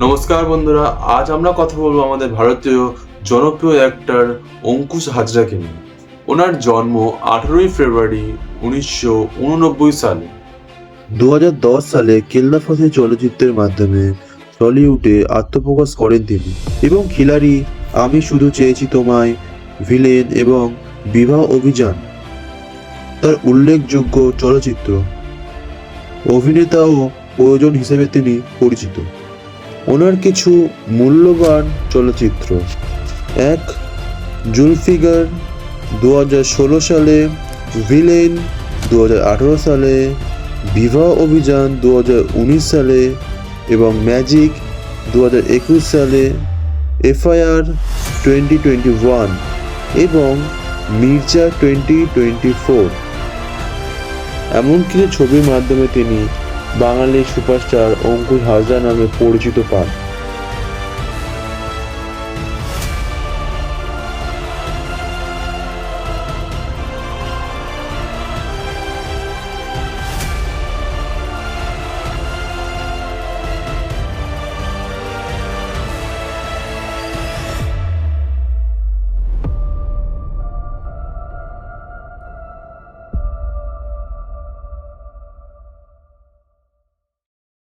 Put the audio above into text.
নমস্কার বন্ধুরা, আজ আমরা কথা বলবো আমাদের ভারতীয় জনপ্রিয় অ্যাক্টর অঙ্কুশ হাজরাকে নিয়ে। ওনার জন্ম 18ই ফেব্রুয়ারি 1989 সালে। 2010 সালে কেল্লা ফাঁসি চলচ্চিত্রের মাধ্যমে টলিউডে আত্মপ্রকাশ করেন তিনি এবং খিলাড়ি, আমি শুধু চেয়েছি তোমায়, ভিলেন এবং বিবাহ অভিযান তার উল্লেখযোগ্য চলচ্চিত্র। অভিনেতা ও প্রযোজক হিসেবে তিনি পরিচিত। ওনার কিছু মূল্যবান চলচ্চিত্র: 1. জুলফিকার 2016 সালে, ভিলেন 2018 সালে, বিবাহ অভিযান 2019 সালে এবং ম্যাজিক 2021 সালে, এফআইআর 2021 এবং মির্জা 2024। এমন কিছু ছবির মাধ্যমে তিনি বাঙালি সুপারস্টার অঙ্কুশ হাজরা নামে পরিচিত পান।